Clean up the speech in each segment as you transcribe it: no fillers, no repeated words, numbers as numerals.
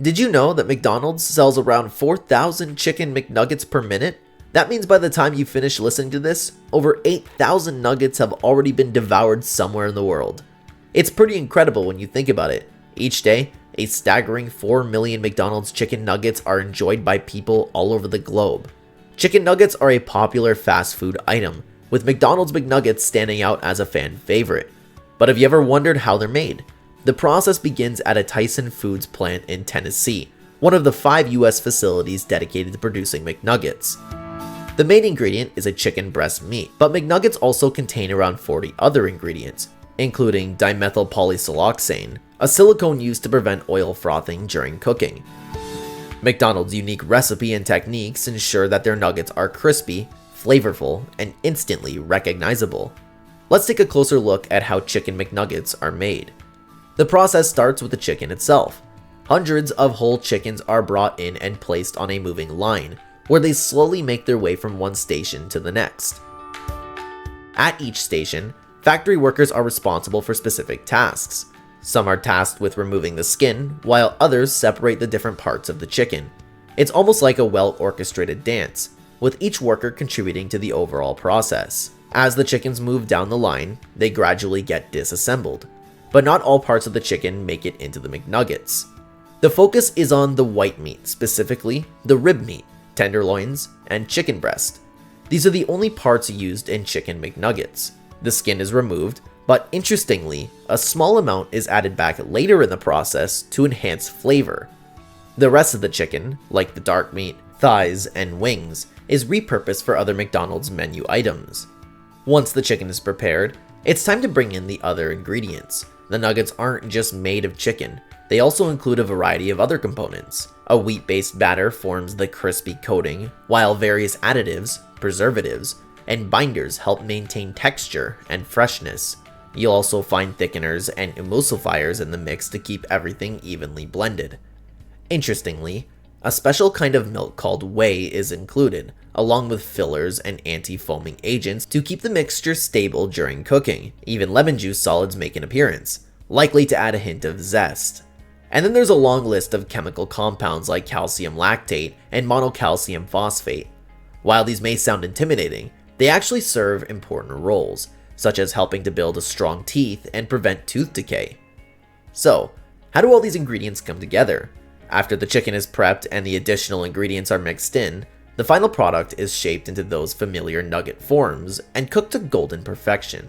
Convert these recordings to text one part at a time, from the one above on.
Did you know that McDonald's sells around 4,000 chicken McNuggets per minute? That means by the time you finish listening to this, over 8,000 nuggets have already been devoured somewhere in the world. It's pretty incredible when you think about it. Each day, a staggering 4 million McDonald's chicken nuggets are enjoyed by people all over the globe. Chicken nuggets are a popular fast food item, with McDonald's McNuggets standing out as a fan favorite. But have you ever wondered how they're made? The process begins at a Tyson Foods plant in Tennessee, one of the 5 US facilities dedicated to producing McNuggets. The main ingredient is a chicken breast meat, but McNuggets also contain around 40 other ingredients, including dimethylpolysiloxane, a silicone used to prevent oil frothing during cooking. McDonald's unique recipe and techniques ensure that their nuggets are crispy, flavorful, and instantly recognizable. Let's take a closer look at how chicken McNuggets are made. The process starts with the chicken itself. Hundreds of whole chickens are brought in and placed on a moving line, where they slowly make their way from one station to the next. At each station, factory workers are responsible for specific tasks. Some are tasked with removing the skin, while others separate the different parts of the chicken. It's almost like a well-orchestrated dance, with each worker contributing to the overall process. As the chickens move down the line, they gradually get disassembled, but not all parts of the chicken make it into the McNuggets. The focus is on the white meat, specifically the rib meat, tenderloins, and chicken breast. These are the only parts used in chicken McNuggets. The skin is removed, but interestingly, a small amount is added back later in the process to enhance flavor. The rest of the chicken, like the dark meat, thighs, and wings, is repurposed for other McDonald's menu items. Once the chicken is prepared, it's time to bring in the other ingredients. The nuggets aren't just made of chicken, they also include a variety of other components. A wheat-based batter forms the crispy coating, while various additives, preservatives, and binders help maintain texture and freshness. You'll also find thickeners and emulsifiers in the mix to keep everything evenly blended. Interestingly, a special kind of milk called whey is included, along with fillers and anti-foaming agents to keep the mixture stable during cooking. Even lemon juice solids make an appearance, likely to add a hint of zest. And then there's a long list of chemical compounds like calcium lactate and monocalcium phosphate. While these may sound intimidating, they actually serve important roles, such as helping to build strong teeth and prevent tooth decay. So, how do all these ingredients come together? After the chicken is prepped and the additional ingredients are mixed in, the final product is shaped into those familiar nugget forms and cooked to golden perfection.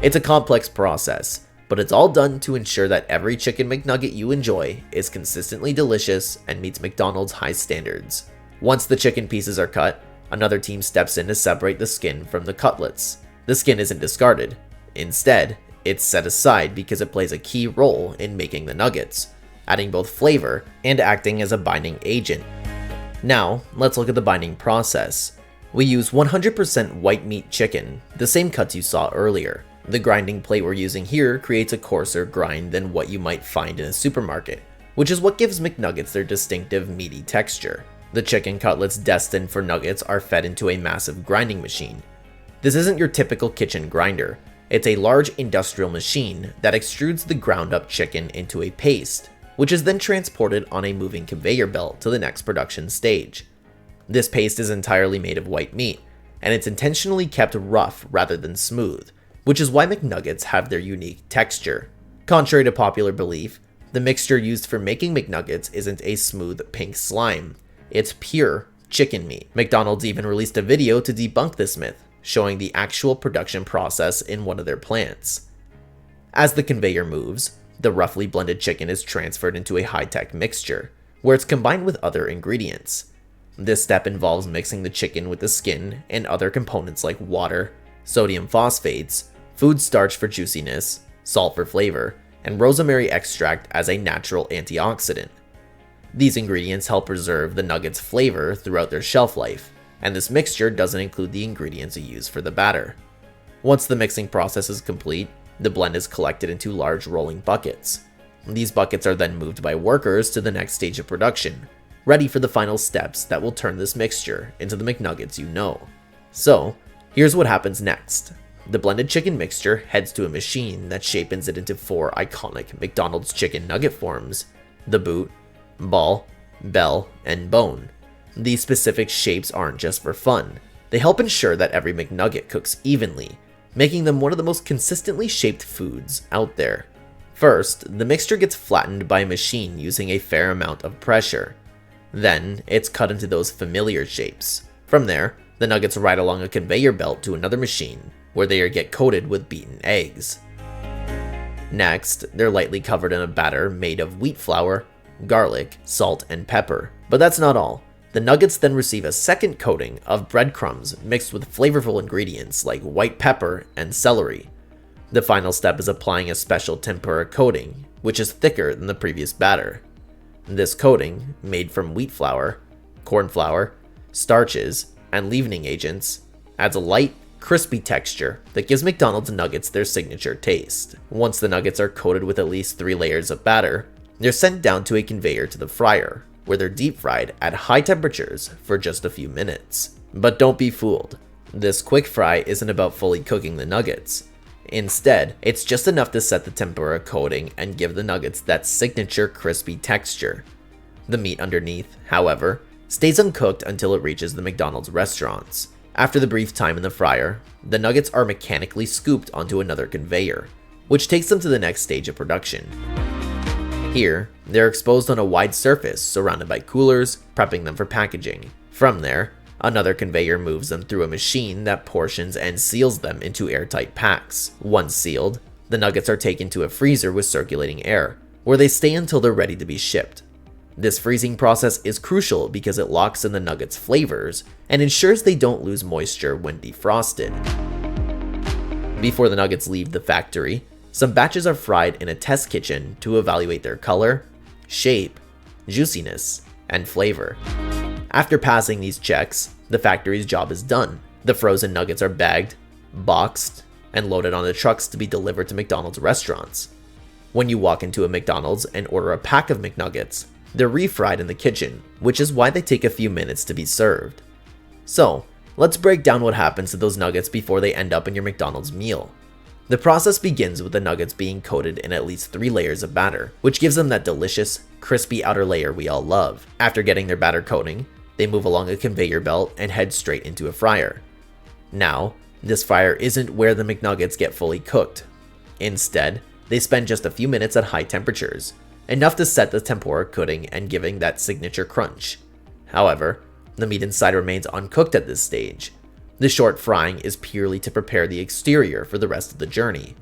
It's a complex process, but it's all done to ensure that every chicken McNugget you enjoy is consistently delicious and meets McDonald's high standards. Once the chicken pieces are cut, another team steps in to separate the skin from the cutlets. The skin isn't discarded. Instead, it's set aside because it plays a key role in making the nuggets, adding both flavor and acting as a binding agent. Now, let's look at the binding process. We use 100% white meat chicken, the same cuts you saw earlier. The grinding plate we're using here creates a coarser grind than what you might find in a supermarket, which is what gives McNuggets their distinctive meaty texture. The chicken cutlets destined for nuggets are fed into a massive grinding machine. This isn't your typical kitchen grinder. It's a large industrial machine that extrudes the ground up chicken into a paste, which is then transported on a moving conveyor belt to the next production stage. This paste is entirely made of white meat, and it's intentionally kept rough rather than smooth, which is why McNuggets have their unique texture. Contrary to popular belief, the mixture used for making McNuggets isn't a smooth pink slime. It's pure chicken meat. McDonald's even released a video to debunk this myth, showing the actual production process in one of their plants. As the conveyor moves, the roughly blended chicken is transferred into a high-tech mixture, where it's combined with other ingredients. This step involves mixing the chicken with the skin and other components like water, sodium phosphates, food starch for juiciness, salt for flavor, and rosemary extract as a natural antioxidant. These ingredients help preserve the nuggets' flavor throughout their shelf life, and this mixture doesn't include the ingredients you use for the batter. Once the mixing process is complete, the blend is collected into large rolling buckets. These buckets are then moved by workers to the next stage of production, ready for the final steps that will turn this mixture into the McNuggets you know. So, here's what happens next. The blended chicken mixture heads to a machine that shapes it into 4 iconic McDonald's chicken nugget forms. the boot, ball, bell, and bone. These specific shapes aren't just for fun. They help ensure that every McNugget cooks evenly, making them one of the most consistently shaped foods out there. First, the mixture gets flattened by a machine using a fair amount of pressure. Then, it's cut into those familiar shapes. From there, the nuggets ride along a conveyor belt to another machine, where they get coated with beaten eggs. Next, they're lightly covered in a batter made of wheat flour, garlic, salt, and pepper. But that's not all. The nuggets then receive a second coating of breadcrumbs mixed with flavorful ingredients like white pepper and celery. The final step is applying a special tempura coating, which is thicker than the previous batter. This coating, made from wheat flour, corn flour, starches, and leavening agents, adds a light, crispy texture that gives McDonald's nuggets their signature taste. Once the nuggets are coated with at least 3 layers of batter, they're sent down to a conveyor to the fryer, where they're deep fried at high temperatures for just a few minutes. But don't be fooled. This quick fry isn't about fully cooking the nuggets. Instead, it's just enough to set the tempura coating and give the nuggets that signature crispy texture. The meat underneath, however, stays uncooked until it reaches the McDonald's restaurants. After the brief time in the fryer, the nuggets are mechanically scooped onto another conveyor, which takes them to the next stage of production. Here, they're exposed on a wide surface surrounded by coolers, prepping them for packaging. From there, another conveyor moves them through a machine that portions and seals them into airtight packs. Once sealed, the nuggets are taken to a freezer with circulating air, where they stay until they're ready to be shipped. This freezing process is crucial because it locks in the nuggets' flavors and ensures they don't lose moisture when defrosted. Before the nuggets leave the factory, some batches are fried in a test kitchen to evaluate their color, shape, juiciness, and flavor. After passing these checks, the factory's job is done. The frozen nuggets are bagged, boxed, and loaded onto trucks to be delivered to McDonald's restaurants. When you walk into a McDonald's and order a pack of McNuggets, they're refried in the kitchen, which is why they take a few minutes to be served. So, let's break down what happens to those nuggets before they end up in your McDonald's meal. The process begins with the nuggets being coated in at least 3 layers of batter, which gives them that delicious, crispy outer layer we all love. After getting their batter coating, they move along a conveyor belt and head straight into a fryer. Now, this fryer isn't where the McNuggets get fully cooked. Instead, they spend just a few minutes at high temperatures, enough to set the tempura coating and giving that signature crunch. However, the meat inside remains uncooked at this stage. The short frying is purely to prepare the exterior for the rest of the journey.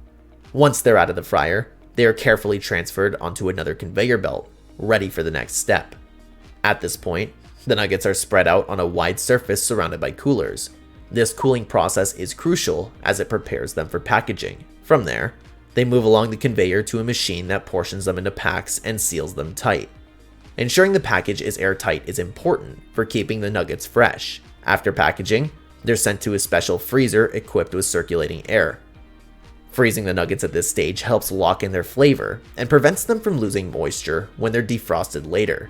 Once they're out of the fryer, they are carefully transferred onto another conveyor belt, ready for the next step. At this point, the nuggets are spread out on a wide surface surrounded by coolers. This cooling process is crucial as it prepares them for packaging. From there, they move along the conveyor to a machine that portions them into packs and seals them tight. Ensuring the package is airtight is important for keeping the nuggets fresh. After packaging, they're sent to a special freezer equipped with circulating air. Freezing the nuggets at this stage helps lock in their flavor and prevents them from losing moisture when they're defrosted later.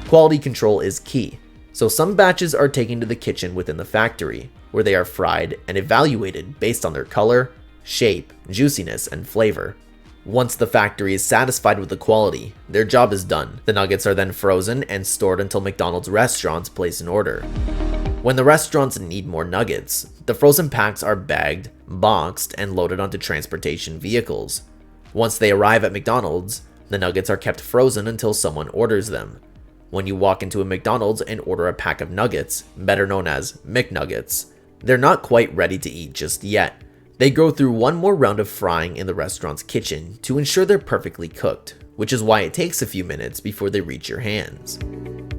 Quality control is key, so some batches are taken to the kitchen within the factory, where they are fried and evaluated based on their color, shape, juiciness, and flavor. Once the factory is satisfied with the quality, their job is done. The nuggets are then frozen and stored until McDonald's restaurants place an order. When the restaurants need more nuggets, the frozen packs are bagged, boxed, and loaded onto transportation vehicles. Once they arrive at McDonald's, the nuggets are kept frozen until someone orders them. When you walk into a McDonald's and order a pack of nuggets, better known as McNuggets, they're not quite ready to eat just yet. They go through one more round of frying in the restaurant's kitchen to ensure they're perfectly cooked, which is why it takes a few minutes before they reach your hands.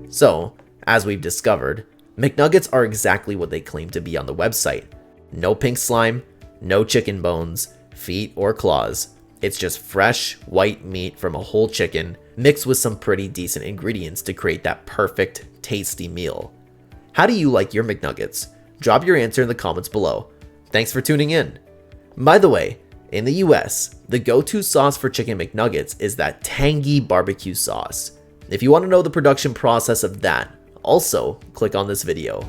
So, as we've discovered, McNuggets are exactly what they claim to be on the website. No pink slime, no chicken bones, feet, or claws. It's just fresh, white meat from a whole chicken mixed with some pretty decent ingredients to create that perfect, tasty meal. How do you like your McNuggets? Drop your answer in the comments below. Thanks for tuning in. By the way, in the US, the go-to sauce for chicken McNuggets is that tangy barbecue sauce. If you want to know the production process of that, also click on this video.